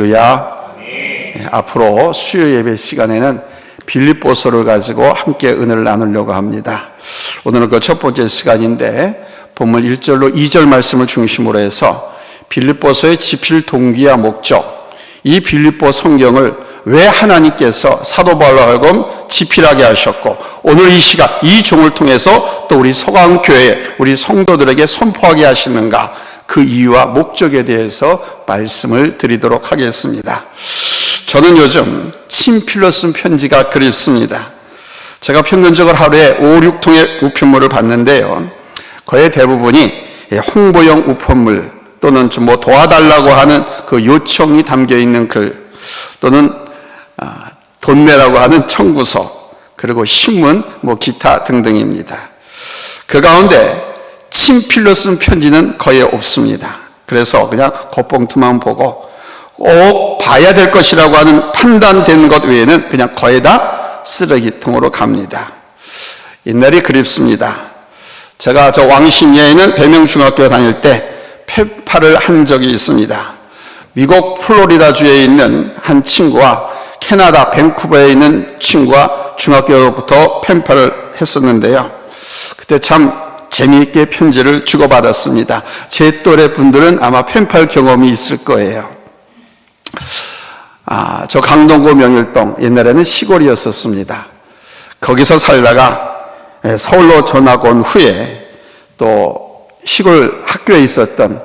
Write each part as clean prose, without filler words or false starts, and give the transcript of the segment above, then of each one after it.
할렐루야. 앞으로 수요 예배 시간에는 빌립보서를 가지고 함께 은혜를 나누려고 합니다. 오늘은 그 첫 번째 시간인데 본문 1절로 2절 말씀을 중심으로 해서 빌립보서의 지필 동기와 목적, 이 빌립보 성경을 왜 하나님께서 사도 바울로 하여금 지필하게 하셨고 오늘 이 시간 이 종을 통해서 또 우리 서강교회 우리 성도들에게 선포하게 하시는가, 그 이유와 목적에 대해서 말씀을 드리도록 하겠습니다. 저는 요즘 친필로 쓴 편지가 그립습니다. 제가 평균적으로 하루에 5, 6통의 우편물을 받는데요, 거의 대부분이 홍보용 우편물 또는 좀 도와달라고 하는 그 요청이 담겨 있는 글, 또는 돈 내라고 하는 청구서, 그리고 신문, 기타 등등입니다. 그 가운데 친필로 쓴 편지는 거의 없습니다. 그래서 그냥 겉봉투만 보고 꼭 봐야 될 것이라고 하는 판단된 것 외에는 그냥 거의 다 쓰레기통으로 갑니다. 옛날이 그립습니다. 제가 저 왕십리에 있는 배명중학교 다닐 때 펜팔을 한 적이 있습니다. 미국 플로리다주에 있는 한 친구와 캐나다 밴쿠버에 있는 친구와 중학교부터 펜팔을 했었는데요, 그때 참 재미있게 편지를 주고받았습니다. 제 또래 분들은 아마 펜팔 경험이 있을 거예요. 저 강동구 명일동, 옛날에는 시골이었었습니다. 거기서 살다가 서울로 전학 온 후에 또 시골 학교에 있었던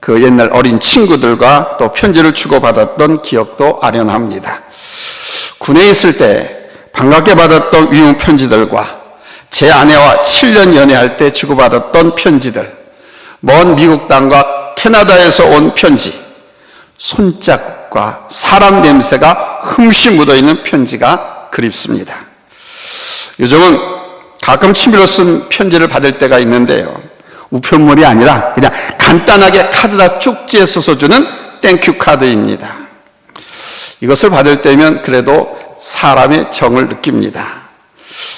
그 옛날 어린 친구들과 또 편지를 주고받았던 기억도 아련합니다. 군에 있을 때 반갑게 받았던 위문 편지들과 제 아내와 7년 연애할 때 주고받았던 편지들, 먼 미국 땅과 캐나다에서 온 편지, 손짝과 사람 냄새가 흠씨 묻어있는 편지가 그립습니다. 요즘은 가끔 친필로 쓴 편지를 받을 때가 있는데요, 우편물이 아니라 그냥 간단하게 카드다 쪽지에 써서 주는 땡큐 카드입니다. 이것을 받을 때면 그래도 사람의 정을 느낍니다.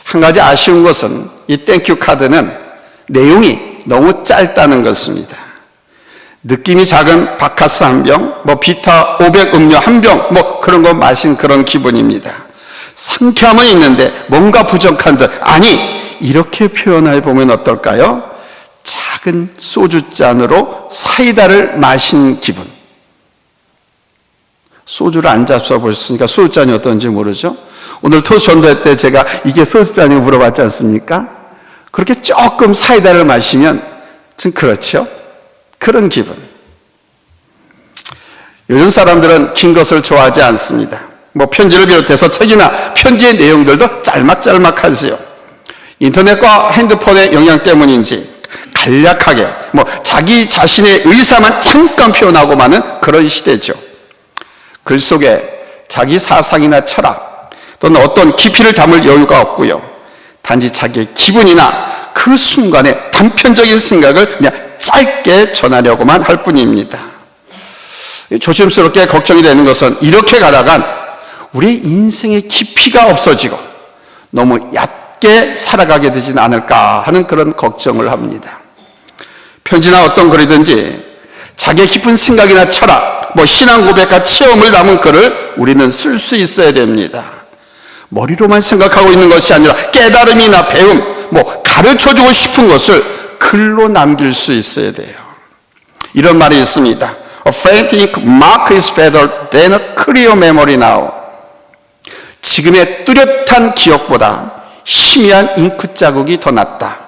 한 가지 아쉬운 것은 이 땡큐 카드는 내용이 너무 짧다는 것입니다. 느낌이 작은 바카스 한 병, 비타 500 음료 한 병, 그런 거 마신 그런 기분입니다. 상쾌함은 있는데 뭔가 부족한 듯. 아니, 이렇게 표현해 보면 어떨까요? 작은 소주잔으로 사이다를 마신 기분. 소주를 안 잡숴보셨으니까 소주잔이 어떤지 모르죠? 오늘 토스 전도회 때 제가 이게 소주잔이고 물어봤지 않습니까? 그렇게 조금 사이다를 마시면 좀 그렇죠? 그런 기분. 요즘 사람들은 긴 것을 좋아하지 않습니다. 편지를 비롯해서 책이나 편지의 내용들도 짤막짤막하지요. 인터넷과 핸드폰의 영향 때문인지 간략하게 자기 자신의 의사만 잠깐 표현하고 마는 그런 시대죠. 글 속에 자기 사상이나 철학 또는 어떤 깊이를 담을 여유가 없고요, 단지 자기의 기분이나 그 순간의 단편적인 생각을 그냥 짧게 전하려고만 할 뿐입니다. 조심스럽게 걱정이 되는 것은 이렇게 가다간 우리 인생의 깊이가 없어지고 너무 얕게 살아가게 되지는 않을까 하는 그런 걱정을 합니다. 편지나 어떤 글이든지 자기의 깊은 생각이나 철학, 신앙 고백과 체험을 담은 글을 우리는 쓸 수 있어야 됩니다. 머리로만 생각하고 있는 것이 아니라 깨달음이나 배움, 가르쳐주고 싶은 것을 글로 남길 수 있어야 돼요. 이런 말이 있습니다. A frantic mark is better than a clear memory now. 지금의 뚜렷한 기억보다 희미한 잉크 자국이 더 낫다.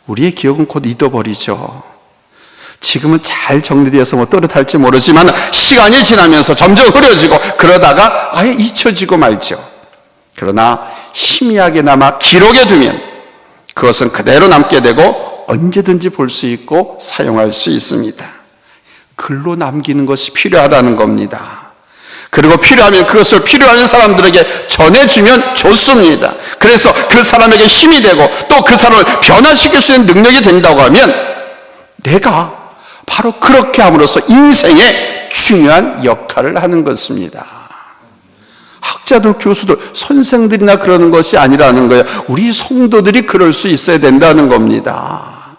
우리의 기억은 곧 잊어버리죠. 지금은 잘 정리되어서 또렷할지 모르지만 시간이 지나면서 점점 흐려지고 그러다가 아예 잊혀지고 말죠. 그러나 희미하게 남아 기록에 두면 그것은 그대로 남게 되고 언제든지 볼 수 있고 사용할 수 있습니다. 글로 남기는 것이 필요하다는 겁니다. 그리고 필요하면 그것을 필요한 사람들에게 전해주면 좋습니다. 그래서 그 사람에게 힘이 되고 또 그 사람을 변화시킬 수 있는 능력이 된다고 하면 내가 바로 그렇게 함으로써 인생에 중요한 역할을 하는 것입니다. 학자들, 교수들, 선생들이나 그러는 것이 아니라는 거예요. 우리 성도들이 그럴 수 있어야 된다는 겁니다.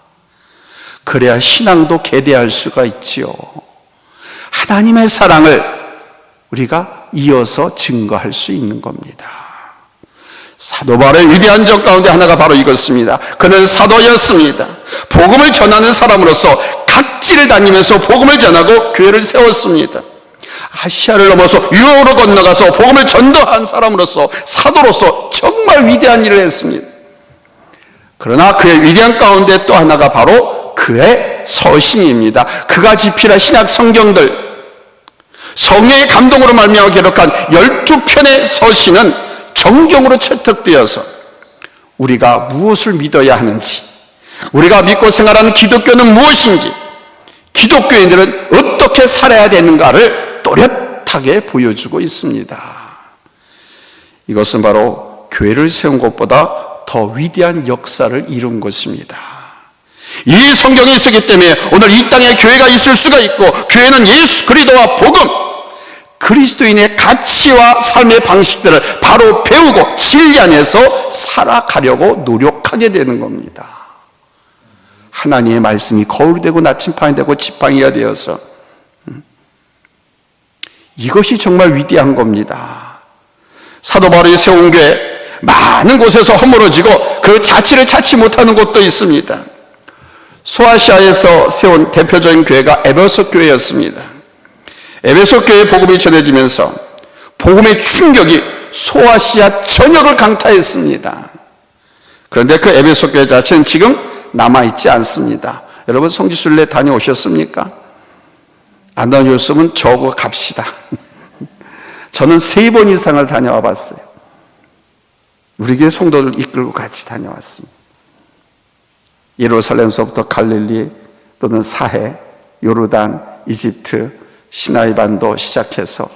그래야 신앙도 개대할 수가 있지요. 하나님의 사랑을 우리가 이어서 증거할 수 있는 겁니다. 사도 바울의 위대한 적 가운데 하나가 바로 이것입니다. 그는 사도였습니다. 복음을 전하는 사람으로서 각지를 다니면서 복음을 전하고 교회를 세웠습니다. 아시아를 넘어서 유럽으로 건너가서 복음을 전도한 사람으로서 사도로서 정말 위대한 일을 했습니다. 그러나 그의 위대한 가운데 또 하나가 바로 그의 서신입니다. 그가 집필한 신약 성경들, 성령의 감동으로 말미암아 기록한 12편의 서신은 정경으로 채택되어서 우리가 무엇을 믿어야 하는지, 우리가 믿고 생활하는 기독교는 무엇인지, 기독교인들은 어떻게 살아야 되는가를 또렷하게 보여주고 있습니다. 이것은 바로 교회를 세운 것보다 더 위대한 역사를 이룬 것입니다. 이 성경이 있었기 때문에 오늘 이 땅에 교회가 있을 수가 있고, 교회는 예수 그리스도와 복음, 그리스도인의 가치와 삶의 방식들을 바로 배우고 진리 안에서 살아가려고 노력하게 되는 겁니다. 하나님의 말씀이 거울이 되고 나침판이 되고 지팡이가 되어서, 이것이 정말 위대한 겁니다. 사도 바울이 세운 교회, 많은 곳에서 허물어지고 그 자취를 찾지 못하는 곳도 있습니다. 소아시아에서 세운 대표적인 교회가 에베소 교회였습니다. 에베소 교회의 복음이 전해지면서 복음의 충격이 소아시아 전역을 강타했습니다. 그런데 그 에베소 교회 자체는 지금 남아있지 않습니다. 여러분 성지순례 다녀오셨습니까? 안 다녀오셨으면 저거 갑시다. 저는 3번 이상을 다녀와 봤어요. 우리 교회 성도들 이끌고 같이 다녀왔습니다. 예루살렘서부터 갈릴리 또는 사해, 요르단, 이집트, 시나이 반도 시작해서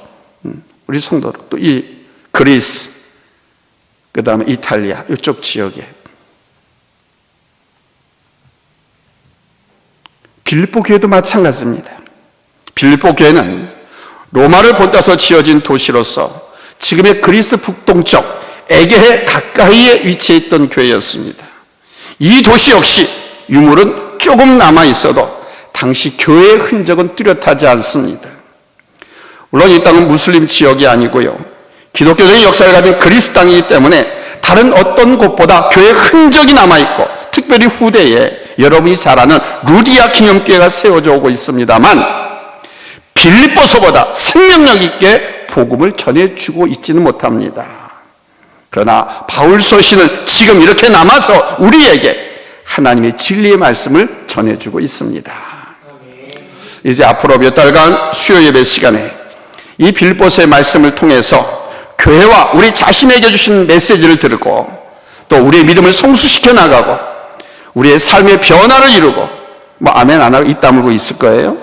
우리 성도들, 또 이 그리스, 그 다음에 이탈리아 이쪽 지역에, 빌립보 교회도 마찬가지입니다. 빌립보 교회는 로마를 본따서 지어진 도시로서 지금의 그리스 북동쪽 에게해 가까이에 위치해 있던 교회였습니다. 이 도시 역시 유물은 조금 남아있어도 당시 교회의 흔적은 뚜렷하지 않습니다. 물론 이 땅은 무슬림 지역이 아니고요, 기독교적인 역사를 가진 그리스 땅이기 때문에 다른 어떤 곳보다 교회의 흔적이 남아있고, 특별히 후대에 여러분이 잘 아는 루디아 기념교회가 세워져 오고 있습니다만, 빌립보서보다 생명력 있게 복음을 전해주고 있지는 못합니다. 그러나 바울 서신은 지금 이렇게 남아서 우리에게 하나님의 진리의 말씀을 전해주고 있습니다. 이제 앞으로 몇 달간 수요 예배 시간에 이 빌립보서의 말씀을 통해서 교회와 우리 자신에게 주신 메시지를 들고, 또 우리의 믿음을 성숙시켜 나가고 우리의 삶의 변화를 이루고, 아멘 안 하고 입 다물고 있을 거예요.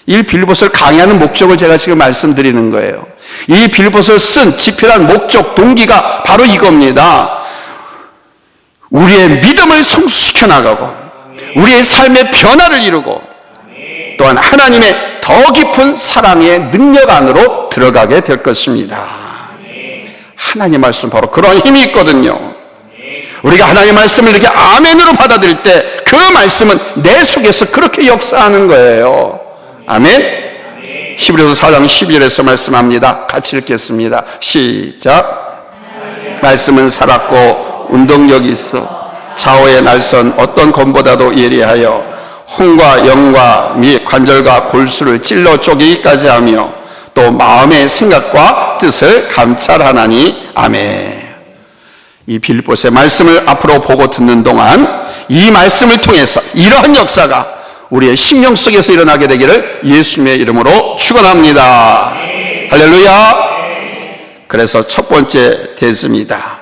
이 빌립보서를 강의하는 목적을 제가 지금 말씀드리는 거예요. 이 빌립보서를 쓴 집필한 목적, 동기가 바로 이겁니다. 우리의 믿음을 성숙시켜 나가고 우리의 삶의 변화를 이루고, 또한 하나님의 더 깊은 사랑의 능력 안으로 들어가게 될 것입니다. 하나님 말씀 바로 그런 힘이 있거든요. 우리가 하나님의 말씀을 이렇게 아멘으로 받아들일 때 그 말씀은 내 속에서 그렇게 역사하는 거예요. 아멘. 히브리서 4장 12절에서 말씀합니다. 같이 읽겠습니다. 시작. 말씀은 살았고 운동력이 있어 좌우의 날선 어떤 검보다도 예리하여 혼과 영과 및 관절과 골수를 찔러 쪼개기까지 하며 또 마음의 생각과 뜻을 감찰하나니. 아멘. 이 빌립보서의 말씀을 앞으로 보고 듣는 동안 이 말씀을 통해서 이러한 역사가 우리의 심령 속에서 일어나게 되기를 예수님의 이름으로 축원합니다. 할렐루야. 그래서 첫 번째 대습니다.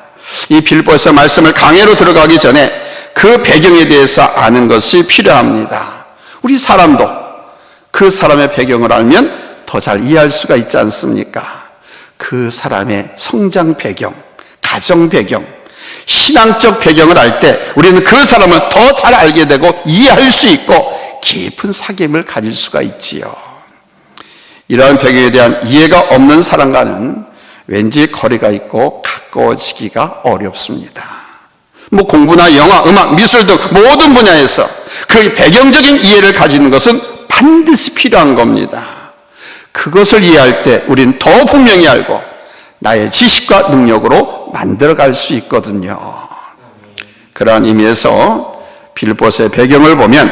이 빌립보서 말씀을 강해로 들어가기 전에 그 배경에 대해서 아는 것이 필요합니다. 우리 사람도 그 사람의 배경을 알면 더 잘 이해할 수가 있지 않습니까? 그 사람의 성장 배경, 가정 배경, 신앙적 배경을 알 때 우리는 그 사람을 더 잘 알게 되고 이해할 수 있고 깊은 사귐을 가질 수가 있지요. 이러한 배경에 대한 이해가 없는 사람과는 왠지 거리가 있고 가까워지기가 어렵습니다. 공부나 영화, 음악, 미술 등 모든 분야에서 그 배경적인 이해를 가지는 것은 반드시 필요한 겁니다. 그것을 이해할 때 우린 더 분명히 알고 나의 지식과 능력으로 만들어갈 수 있거든요. 그러한 의미에서 빌립보서의 배경을 보면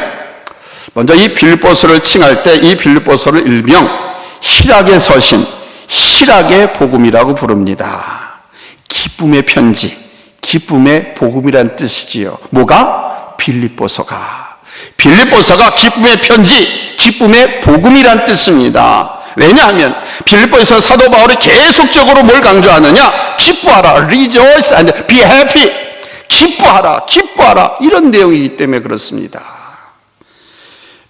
먼저 이 빌립보서를 칭할 때 이 빌립보서를 일명 희락의 서신, 희락의 복음이라고 부릅니다. 기쁨의 편지, 기쁨의 복음이란 뜻이지요. 뭐가? 빌립보서가 기쁨의 편지, 기쁨의 복음이란 뜻입니다. 왜냐하면 빌립보에서 사도 바울이 계속적으로 뭘 강조하느냐? 기뻐하라, rejoice and be happy. 기뻐하라 이런 내용이기 때문에 그렇습니다.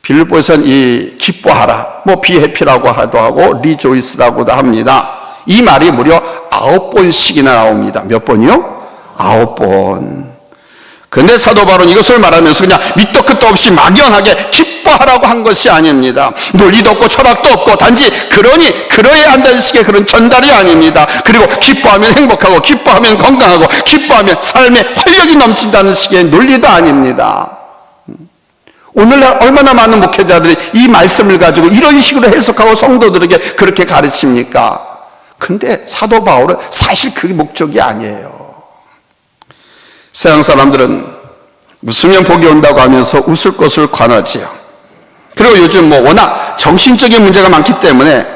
빌립보에서는 이 기뻐하라, be happy라고 하도 rejoice라고도 합니다. 이 말이 무려 9번씩이나 나옵니다. 몇 번이요? 9번. 그런데 사도 바울은 이것을 말하면서 그냥 밑도 끝도 없이 막연하게 기뻐하라고 한 것이 아닙니다. 논리도 없고 철학도 없고 단지 그러해야 한다는 식의 그런 전달이 아닙니다. 그리고 기뻐하면 행복하고 기뻐하면 건강하고 기뻐하면 삶에 활력이 넘친다는 식의 논리도 아닙니다. 오늘날 얼마나 많은 목회자들이 이 말씀을 가지고 이런 식으로 해석하고 성도들에게 그렇게 가르칩니까? 근데 사도 바울은 사실 그게 목적이 아니에요. 서양 사람들은 웃으면 복이 온다고 하면서 웃을 것을 권하지요. 그리고 요즘 워낙 정신적인 문제가 많기 때문에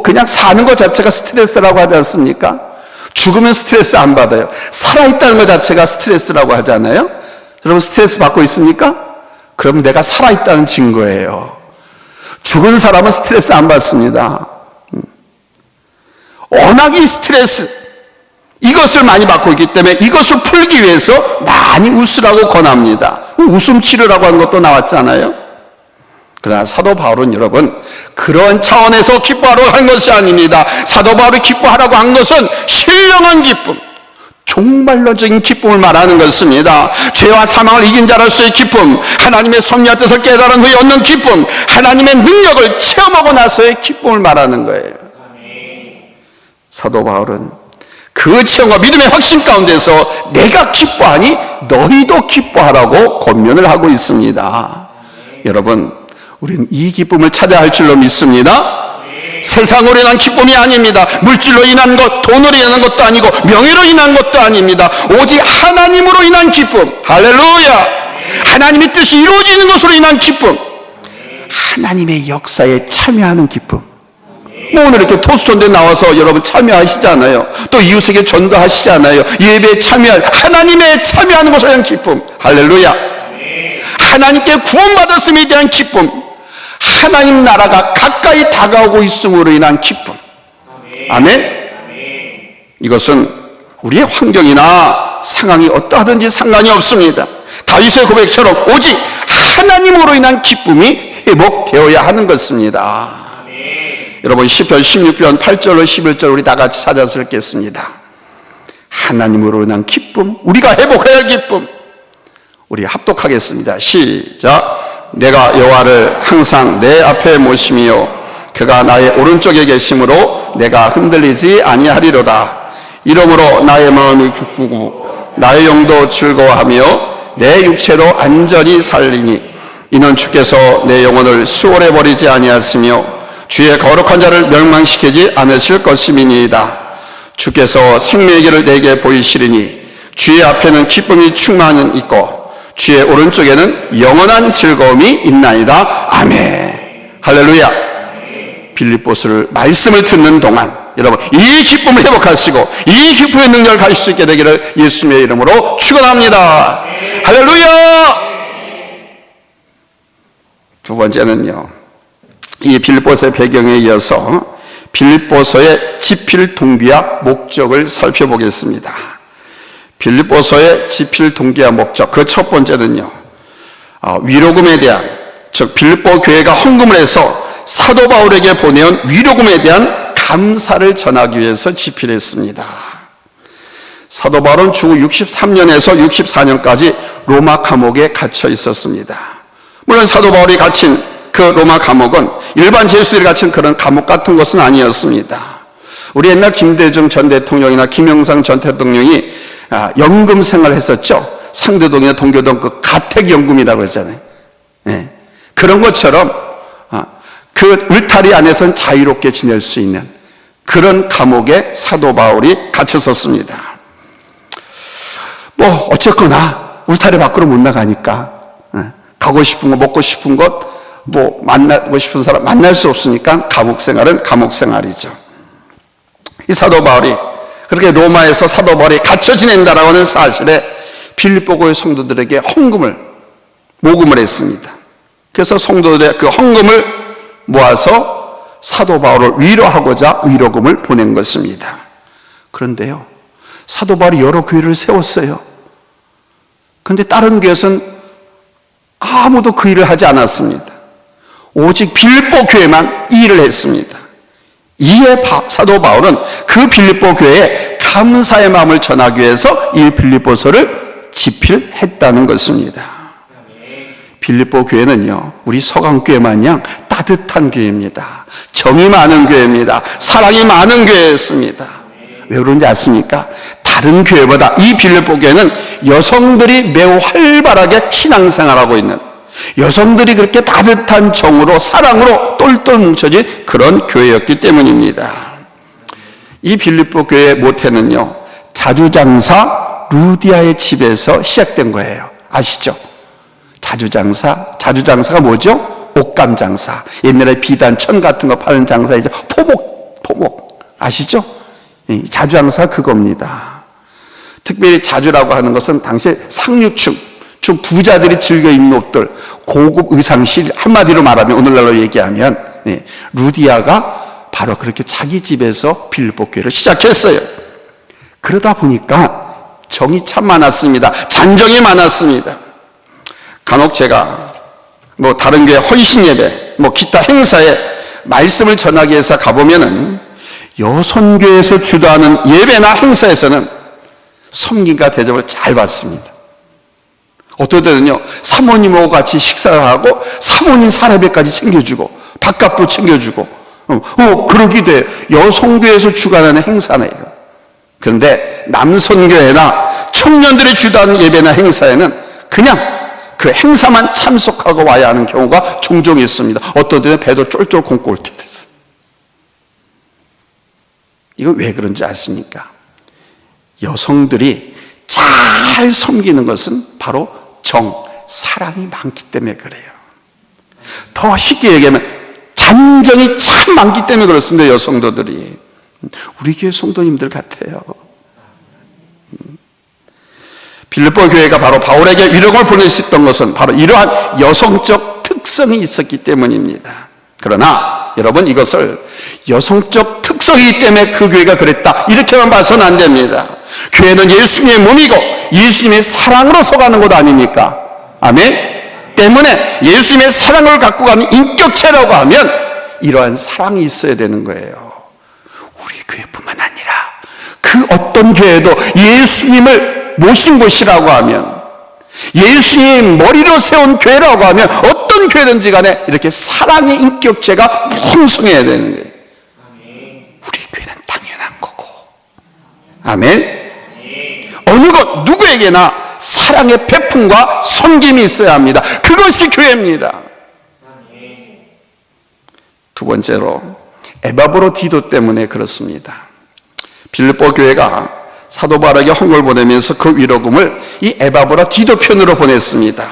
그냥 사는 것 자체가 스트레스라고 하지 않습니까? 죽으면 스트레스 안 받아요. 살아있다는 것 자체가 스트레스라고 하잖아요. 여러분 스트레스 받고 있습니까? 그럼 내가 살아있다는 증거예요. 죽은 사람은 스트레스 안 받습니다. 워낙 이 스트레스 이것을 많이 받고 있기 때문에 이것을 풀기 위해서 많이 웃으라고 권합니다. 웃음 치료라고 하는 것도 나왔잖아요. 그러나 사도 바울은 여러분 그런 차원에서 기뻐하라고 한 것이 아닙니다. 사도 바울이 기뻐하라고 한 것은 신령한 기쁨, 종말론적인 기쁨을 말하는 것입니다. 죄와 사망을 이긴 자로서의 기쁨, 하나님의 섭리와 뜻을 깨달은 후에 얻는 기쁨, 하나님의 능력을 체험하고 나서의 기쁨을 말하는 거예요. 사도 바울은 그 체험과 믿음의 확신 가운데서 내가 기뻐하니 너희도 기뻐하라고 권면을 하고 있습니다. 여러분 우리는 이 기쁨을 찾아야 할 줄로 믿습니다. 세상으로 인한 기쁨이 아닙니다. 물질로 인한 것, 돈으로 인한 것도 아니고 명예로 인한 것도 아닙니다. 오직 하나님으로 인한 기쁨. 할렐루야. 하나님의 뜻이 이루어지는 것으로 인한 기쁨, 하나님의 역사에 참여하는 기쁨. 오늘 이렇게 토스톤대 나와서 여러분 참여하시잖아요. 또 이웃에게 전도하시잖아요. 예배에 하나님의 참여하는 것에 대한 기쁨. 할렐루야. 하나님께 구원받았음에 대한 기쁨, 하나님 나라가 가까이 다가오고 있음으로 인한 기쁨. 아멘. 이것은 우리의 환경이나 상황이 어떠하든지 상관이 없습니다. 다윗의 고백처럼 오직 하나님으로 인한 기쁨이 회복되어야 하는 것입니다. 여러분 시편 16편 8절로 11절 우리 다 같이 찾아서 읽겠습니다. 하나님으로 인한 기쁨, 우리가 회복해야 할 기쁨, 우리 합독하겠습니다. 시작. 내가 여호와를 항상 내 앞에 모시며 그가 나의 오른쪽에 계심으로 내가 흔들리지 아니하리로다. 이러므로 나의 마음이 기쁘고 나의 영도 즐거워하며 내 육체도 안전히 살리니 이는 주께서 내 영혼을 수월해 버리지 아니하시며 주의 거룩한 자를 멸망시키지 않으실 것임이니이다. 주께서 생명의 길을 내게 보이시리니 주의 앞에는 기쁨이 충만히 있고 주의 오른쪽에는 영원한 즐거움이 있나이다. 아멘. 할렐루야. 빌립보서를 말씀을 듣는 동안 여러분 이 기쁨을 회복하시고 이 기쁨의 능력을 가질 수 있게 되기를 예수님의 이름으로 축원합니다. 할렐루야. 두 번째는요, 이 빌립보서의 배경에 이어서 빌립보서의 지필 동기와 목적을 살펴보겠습니다. 빌립보서의 지필 동기와 목적, 그 첫 번째는요, 위로금에 대한, 즉 빌립보 교회가 헌금을 해서 사도 바울에게 보내온 위로금에 대한 감사를 전하기 위해서 지필했습니다. 사도 바울은 주후 63년에서 64년까지 로마 감옥에 갇혀 있었습니다. 물론 사도 바울이 갇힌 그 로마 감옥은 일반 죄수들이 갇힌 그런 감옥 같은 것은 아니었습니다. 우리 옛날 김대중 전 대통령이나 김영삼 전 대통령이 연금 생활을 했었죠. 상대동이나 동교동 그 가택연금이라고 했잖아요. 네. 그런 것처럼 그 울타리 안에서는 자유롭게 지낼 수 있는 그런 감옥에 사도 바울이 갇혔었습니다. 뭐 어쨌거나 울타리 밖으로 못 나가니까 가고 싶은 거, 먹고 싶은 것, 뭐 만나고 싶은 사람 만날 수 없으니까 감옥 생활은 감옥 생활이죠. 이 사도 바울이 그렇게 로마에서 사도 바울이 갇혀 지낸다라고 하는 사실에 빌립보교의 성도들에게 모금을 했습니다. 그래서 성도들의 그 헌금을 모아서 사도 바울을 위로하고자 위로금을 보낸 것입니다. 그런데요, 사도 바울이 여러 교회를 세웠어요. 그런데 다른 교회에서는 아무도 그 일을 하지 않았습니다. 오직 빌립보 교회만 이 일을 했습니다. 이에 사도 바울은 그 빌립보 교회에 감사의 마음을 전하기 위해서 이 빌립보서를 집필했다는 것입니다. 빌립보 교회는요, 우리 서강교회 마냥 따뜻한 교회입니다. 정이 많은 교회입니다. 사랑이 많은 교회였습니다. 왜 그런지 아십니까? 다른 교회보다 이 빌립보 교회는 여성들이 매우 활발하게 신앙생활하고 있는, 여성들이 그렇게 따뜻한 정으로 사랑으로 똘똘 뭉쳐진 그런 교회였기 때문입니다. 이 빌립보 교회의 모태는요, 자주장사 루디아의 집에서 시작된 거예요. 아시죠? 자주장사가 뭐죠? 옷감 장사. 옛날에 비단, 천 같은 거 파는 장사이죠. 포목. 아시죠? 자주장사 그겁니다. 특별히 자주라고 하는 것은 당시 상류층, 좀 부자들이 즐겨 입는 옷들, 고급 의상실, 한마디로 말하면 오늘날로 얘기하면 루디아가 바로 그렇게 자기 집에서 빌립보 교회를 시작했어요. 그러다 보니까 정이 참 많았습니다. 잔정이 많았습니다. 간혹 제가 다른 교회 헌신 예배, 기타 행사에 말씀을 전하기 위해서 가보면은 여선교회에서 주도하는 예배나 행사에서는 섬김과 대접을 잘 받습니다. 어떨 때는요, 사모님하고 같이 식사를 하고 사모님 사례배까지 챙겨주고 밥값도 챙겨주고 그러기도 해요. 여성교회에서 주관하는 행사네요. 그런데 남선교회나 청년들이 주도하는 예배나 행사에는 그냥 그 행사만 참석하고 와야 하는 경우가 종종 있습니다. 어떤 때는 배도 쫄쫄 굶고 올 때도 있어요. 이거 왜 그런지 아십니까? 여성들이 잘 섬기는 것은 바로 사랑이 많기 때문에 그래요. 더 쉽게 얘기하면 잔정이 참 많기 때문에 그렇습니다. 여성도들이. 우리 교회 성도님들 같아요. 빌립보 교회가 바로 바울에게 위로금을 보낼 수 있던 것은 바로 이러한 여성적 특성이 있었기 때문입니다. 그러나 여러분, 이것을 여성적 특성이기 때문에 그 교회가 그랬다, 이렇게만 봐서는 안 됩니다. 교회는 예수님의 몸이고 예수님의 사랑으로 서가는 것 아닙니까? 아멘? 때문에 예수님의 사랑을 갖고 가는 인격체라고 하면 이러한 사랑이 있어야 되는 거예요. 우리 교회뿐만 아니라 그 어떤 교회도 예수님을 모신 곳이라고 하면, 예수님의 머리로 세운 교회라고 하면 어떤 교회든지 간에 이렇게 사랑의 인격체가 풍성해야 되는 거예요. 우리 교회는 당연한 거고. 아멘? 어느 것 누구에게나 사랑의 베품과 섬김이 있어야 합니다. 그것이 교회입니다. 두 번째로 에바브로디도 때문에 그렇습니다. 빌립보 교회가 사도 바울에게 헌금을 보내면서 그 위로금을 이 에바브로디도 편으로 보냈습니다.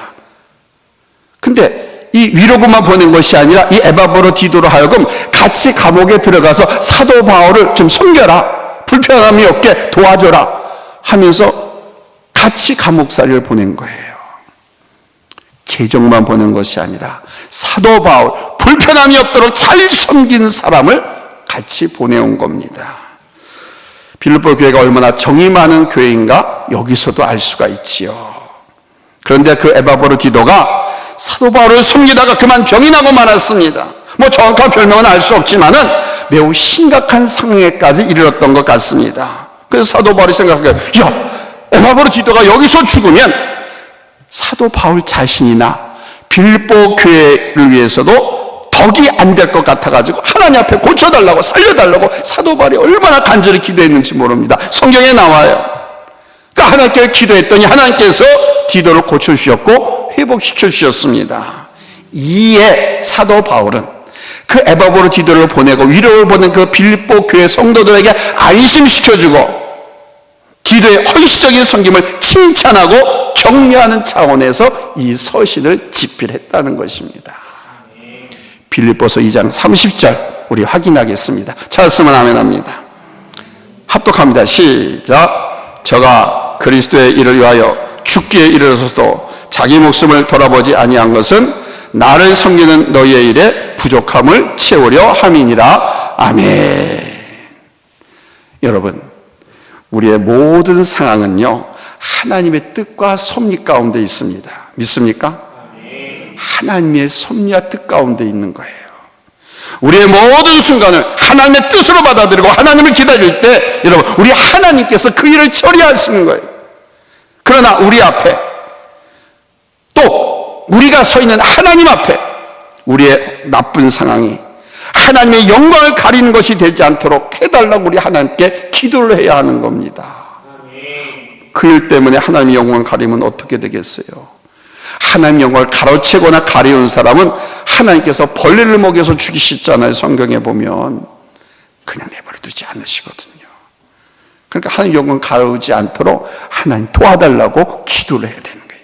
근데 이 위로금만 보낸 것이 아니라 이 에바브로디도로 하여금 같이 감옥에 들어가서 사도 바울을 좀 섬겨라, 불편함이 없게 도와줘라 하면서 같이 감옥살이를 보낸 거예요. 재정만 보낸 것이 아니라 사도 바울 불편함이 없도록 잘 섬긴 사람을 같이 보내온 겁니다. 빌립보 교회가 얼마나 정이 많은 교회인가 여기서도 알 수가 있지요. 그런데 그 에바브로디도가 사도 바울을 섬기다가 그만 병이 나고 말았습니다. 정확한 별명은 알 수 없지만은 매우 심각한 상황에까지 이르렀던 것 같습니다. 그래서 사도 바울이 생각해요. 에바브로디도가 여기서 죽으면 사도 바울 자신이나 빌립보 교회를 위해서도 덕이 안 될 것 같아가지고 하나님 앞에 고쳐달라고, 살려달라고 사도 바울이 얼마나 간절히 기도했는지 모릅니다. 성경에 나와요. 그러니까 하나님께 기도했더니 하나님께서 디도를 고쳐주셨고 회복시켜 주셨습니다. 이에 사도 바울은 그 에바브로디도를 보내고 위로를 보낸 그 빌립보 교회 성도들에게 안심시켜주고 디도의 헌신적인 섬김을 칭찬하고 격려하는 차원에서 이 서신을 집필했다는 것입니다. 빌립보서 2장 30절 우리 확인하겠습니다. 찾았으면 아멘합니다. 합독합니다. 시작. 저가 그리스도의 일을 위하여 죽기에 이르러서도 자기 목숨을 돌아보지 아니한 것은 나를 섬기는 너희의 일에 부족함을 채우려 함이니라. 아멘. 여러분, 우리의 모든 상황은요, 하나님의 뜻과 섭리 가운데 있습니다. 믿습니까? 하나님의 섭리와 뜻 가운데 있는 거예요. 우리의 모든 순간을 하나님의 뜻으로 받아들이고 하나님을 기다릴 때 여러분, 우리 하나님께서 그 일을 처리하시는 거예요. 그러나 우리 앞에 또 우리가 서 있는 하나님 앞에 우리의 나쁜 상황이 하나님의 영광을 가리는 것이 되지 않도록 해달라고 우리 하나님께 기도를 해야 하는 겁니다. 그 일 때문에 하나님의 영광을 가리면 어떻게 되겠어요? 하나님의 영광을 가로채거나 가리는 사람은 하나님께서 벌레를 먹여서 죽이시잖아요. 성경에 보면 그냥 내버려 두지 않으시거든요. 그러니까 하나님의 영광을 가리지 않도록 하나님 도와달라고 기도를 해야 되는 거예요.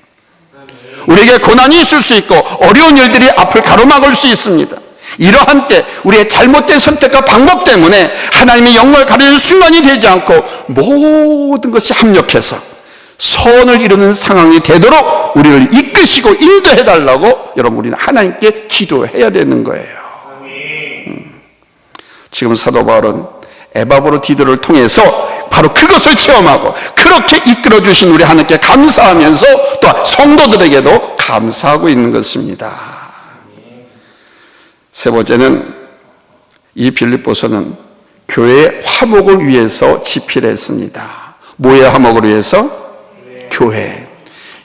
우리에게 고난이 있을 수 있고 어려운 일들이 앞을 가로막을 수 있습니다. 이러한 때 우리의 잘못된 선택과 방법 때문에 하나님의 영광을 가리는 순간이 되지 않고 모든 것이 합력해서 선을 이루는 상황이 되도록 우리를 이끄시고 인도해달라고 여러분 우리는 하나님께 기도해야 되는 거예요. 지금 사도 바울은 에바브로디도를 통해서 바로 그것을 체험하고 그렇게 이끌어주신 우리 하나님께 감사하면서 또 성도들에게도 감사하고 있는 것입니다. 세 번째는 이 빌립보서는 교회의 화목을 위해서 집필했습니다. 뭐의 화목을 위해서? 교회.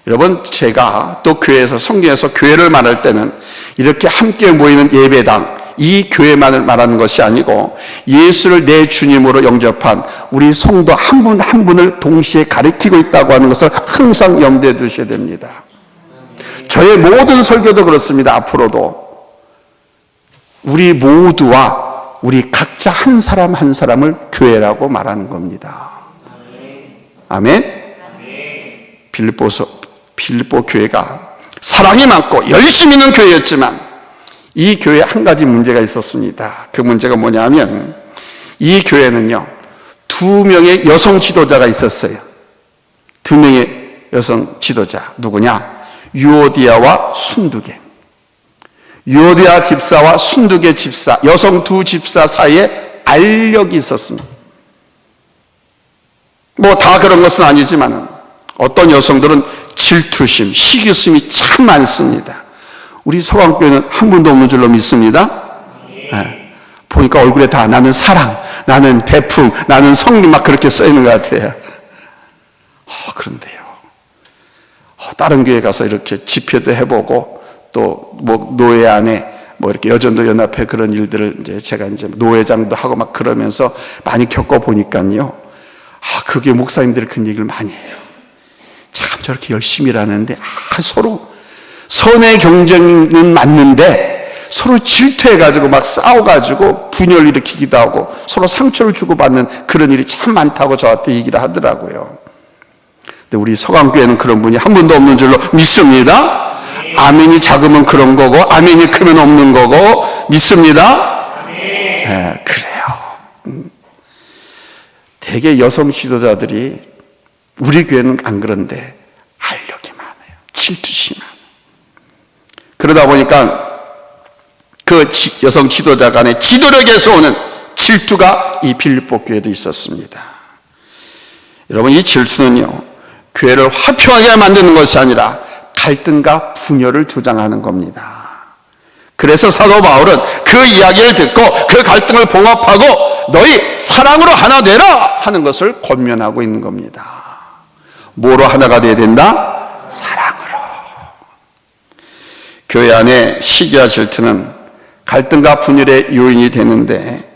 여러분, 제가 또 교회에서 성경에서 교회를 말할 때는 이렇게 함께 모이는 예배당, 이 교회만을 말하는 것이 아니고 예수를 내 주님으로 영접한 우리 성도 한 분 한 분을 동시에 가리키고 있다고 하는 것을 항상 염두에 두셔야 됩니다. 저의 모든 설교도 그렇습니다. 앞으로도 우리 모두와 우리 각자 한 사람 한 사람을 교회라고 말하는 겁니다. 아멘? 빌립보 교회가 사랑이 많고 열심히 있는 교회였지만 이 교회에 한 가지 문제가 있었습니다. 그 문제가 뭐냐면 이 교회는요, 2명의 여성 지도자가 있었어요. 2명의 여성 지도자. 누구냐? 유오디아와 순두계. 유오디아 집사와 순두계 집사, 여성 두 집사 사이에 알력이 있었습니다. 뭐 다 그런 것은 아니지만 어떤 여성들은 질투심, 시기심이 참 많습니다. 우리 소강교회는 한 분도 없는 줄로 믿습니다. 네. 보니까 얼굴에 다 나는 사랑, 나는 배품, 나는 성리 막 그렇게 써있는 것 같아요. 그런데요, 다른 교회 가서 이렇게 집회도 해보고 또 뭐 노예 안에 뭐 이렇게 여전도 연합회 그런 일들을 이제 제가 이제 노회장도 하고 막 그러면서 많이 겪어보니까요, 그게 목사님들이 그런 얘기를 많이 해요. 참 저렇게 열심히 일하는데 서로 선의 경쟁은 맞는데 서로 질투해가지고 막 싸워가지고 분열을 일으키기도 하고 서로 상처를 주고받는 그런 일이 참 많다고 저한테 얘기를 하더라고요. 근데 우리 서강교회는 그런 분이 한 분도 없는 줄로 믿습니다. 아멘이 작으면 그런 거고 아멘이 크면 없는 거고 믿습니다. 네, 그래요. 대개 여성 지도자들이 우리 교회는 안 그런데 알력이 많아요. 질투심이 많아요. 그러다 보니까 그 여성 지도자 간의 지도력에서 오는 질투가 이 빌립보 교회도 있었습니다. 여러분, 이 질투는요, 교회를 화평하게 만드는 것이 아니라 갈등과 분열을 주장하는 겁니다. 그래서 사도 바울은 그 이야기를 듣고 그 갈등을 봉합하고 너희 사랑으로 하나 되라 하는 것을 권면하고 있는 겁니다. 뭐로 하나가 되어야 된다? 사랑으로. 교회 안에 시기와 질투는 갈등과 분열의 요인이 되는데,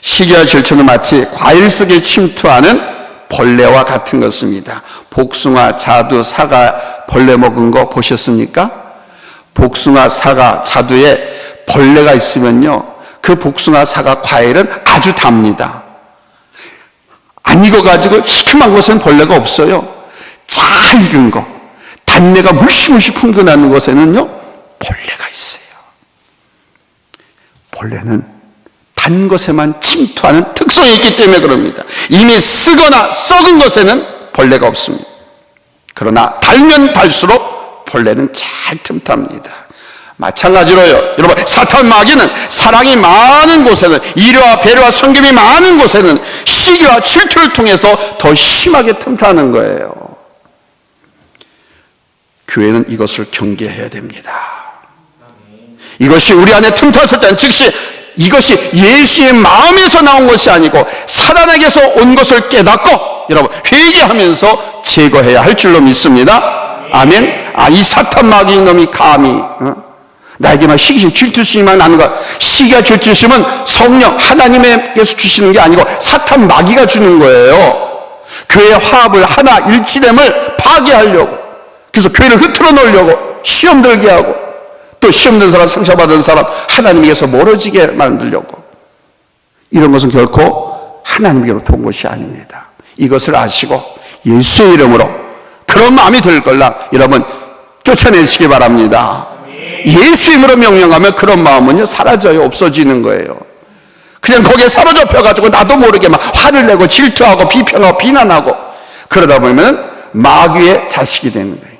시기와 질투는 마치 과일 속에 침투하는 벌레와 같은 것입니다. 복숭아, 자두, 사과 벌레 먹은 거 보셨습니까? 복숭아, 사과, 자두에 벌레가 있으면요, 그 복숭아, 사과, 과일은 아주 답니다. 안 익어가지고 시큼한 곳에는 벌레가 없어요. 잘 익은 거, 단내가 물씬 풍겨나는 곳에는요, 벌레가 있어요. 벌레는 단 것에만 침투하는 특성이 있기 때문에 그럽니다. 이미 쓰거나 썩은 것에는 벌레가 없습니다. 그러나 달면 달수록 벌레는 잘 틈탑니다. 마찬가지로요, 여러분, 사탄 마귀는 사랑이 많은 곳에는, 이려와 배려와 섬김이 많은 곳에는 시기와 질투를 통해서 더 심하게 틈타는 거예요. 교회는 이것을 경계해야 됩니다. 이것이 우리 안에 틈탔을 때는 즉시 이것이 예수의 마음에서 나온 것이 아니고 사단에게서 온 것을 깨닫고 여러분 회개하면서 제거해야 할 줄로 믿습니다. 아멘. 이 사탄 마귀 놈이 감히 나에게만 시기심 질투심만 나는 것, 시기와 질투심은 성령 하나님께서 주시는 게 아니고 사탄 마귀가 주는 거예요. 교회의 화합을 하나 일치됨을 파괴하려고, 그래서 교회를 흐트러 놓으려고 시험 들게 하고, 또 시험 든 사람, 상처받은 사람 하나님께서 멀어지게 만들려고, 이런 것은 결코 하나님께로부터 온 것이 아닙니다. 이것을 아시고 예수의 이름으로 그런 마음이 들 걸라 여러분 쫓아내시기 바랍니다. 예수의 이름으로 명령하면 그런 마음은요 사라져요. 없어지는 거예요. 그냥 거기에 사로잡혀가지고 나도 모르게 막 화를 내고 질투하고 비평하고 비난하고 그러다 보면 마귀의 자식이 되는 거예요.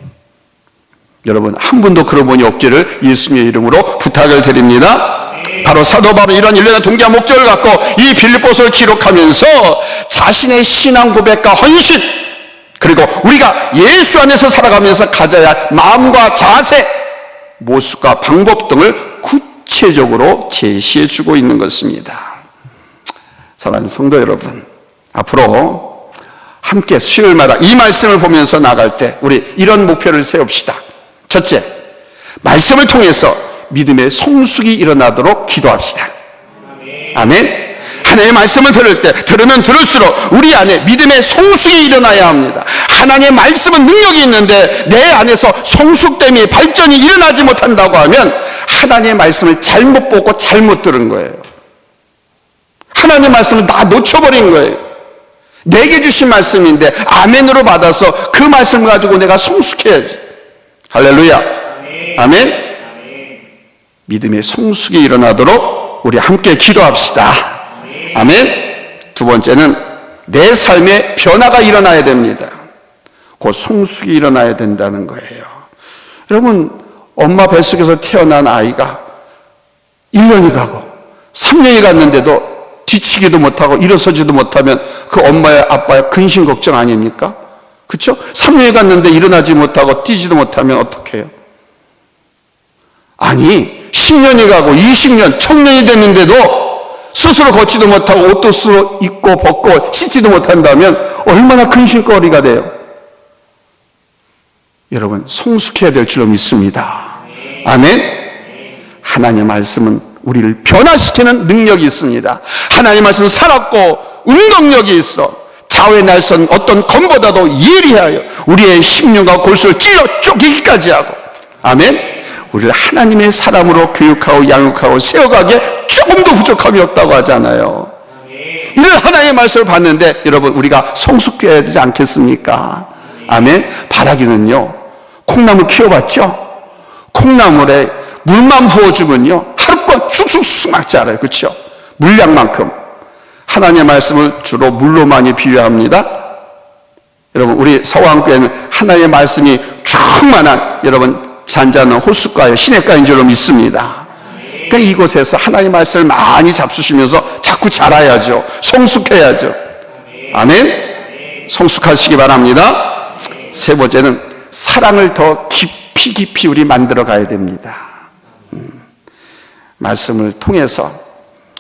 여러분 한 분도 그런 분이 없기를 예수님의 이름으로 부탁을 드립니다. 바로 사도 바울은 이런 일련의 동기와 목적을 갖고 이 빌립보서를 기록하면서 자신의 신앙 고백과 헌신, 그리고 우리가 예수 안에서 살아가면서 가져야 할 마음과 자세, 모습과 방법 등을 구체적으로 제시해 주고 있는 것입니다. 사랑하는 성도 여러분, 앞으로 함께 수요일마다 이 말씀을 보면서 나갈 때 우리 이런 목표를 세웁시다. 첫째, 말씀을 통해서 믿음의 성숙이 일어나도록 기도합시다. 아멘. 하나님의 말씀을 들을 때 들으면 들을수록 우리 안에 믿음의 성숙이 일어나야 합니다. 하나님의 말씀은 능력이 있는데 내 안에서 성숙됨이 발전이 일어나지 못한다고 하면 하나님의 말씀을 잘못 보고 잘못 들은 거예요. 하나님의 말씀을 다 놓쳐버린 거예요. 내게 주신 말씀인데 아멘으로 받아서 그 말씀을 가지고 내가 성숙해야지. 할렐루야. 아멘. 믿음의 성숙이 일어나도록 우리 함께 기도합시다. 아멘. 두 번째는 내 삶에 변화가 일어나야 됩니다. 곧 성숙이 일어나야 된다는 거예요. 여러분, 엄마 뱃속에서 태어난 아이가 1년이 가고 3년이 갔는데도 뒤치기도 못하고 일어서지도 못하면 그 엄마의 아빠의 근심 걱정 아닙니까? 그렇죠? 3년이 갔는데 일어나지 못하고 뛰지도 못하면 어떻게 해요? 아니 10년이 가고 20년 청년이 됐는데도 스스로 걷지도 못하고 옷도 스스로 입고 벗고 씻지도 못한다면 얼마나 근심거리가 돼요. 여러분 성숙해야 될 줄로 믿습니다. 아멘. 하나님의 말씀은 우리를 변화시키는 능력이 있습니다. 하나님의 말씀은 살았고 운동력이 있어 좌우의 날선 어떤 검보다도 예리하여 우리의 심령과 골수를 찔러 쪼개기까지 하고, 아멘. 우리를 하나님의 사람으로 교육하고 양육하고 세워가기에 조금도 부족함이 없다고 하잖아요. 이런 하나님의 말씀을 봤는데 여러분 우리가 성숙해야 되지 않겠습니까? 아멘. 바라기는요 콩나물 키워봤죠? 콩나물에 물만 부어주면요 하룻밤 쑥쑥쑥 막 자라요. 그렇죠? 물량만큼. 하나님의 말씀을 주로 물로 많이 비유합니다. 여러분 우리 서왕교회는 하나님의 말씀이 충만한 여러분 잔잔한 호숫가요 시냇가인 줄로 믿습니다. 그러니까 이곳에서 하나님의 말씀을 많이 잡수시면서 자꾸 자라야죠. 성숙해야죠. 아멘. 성숙하시기 바랍니다. 세 번째는 사랑을 더 깊이 우리 만들어 가야 됩니다. 말씀을 통해서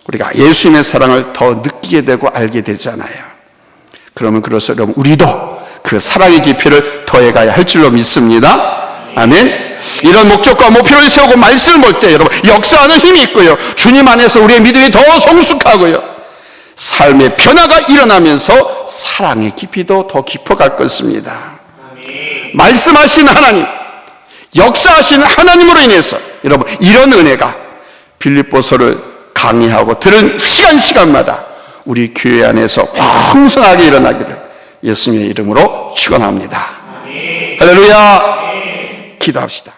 우리가 예수님의 사랑을 더 느끼게 되고 알게 되잖아요. 그러면 그래서 여러분 우리도 그 사랑의 깊이를 더해가야 할 줄로 믿습니다. 아멘. 이런 목적과 목표를 세우고 말씀을 볼 때 여러분 역사하는 힘이 있고요, 주님 안에서 우리의 믿음이 더 성숙하고요, 삶의 변화가 일어나면서 사랑의 깊이도 더 깊어갈 것입니다. 말씀하시는 하나님, 역사하시는 하나님으로 인해서 여러분 이런 은혜가 빌립보서를 강의하고 들은 시간마다 우리 교회 안에서 풍성하게 일어나기를 예수님의 이름으로 축원합니다. 할렐루야. 기도합시다.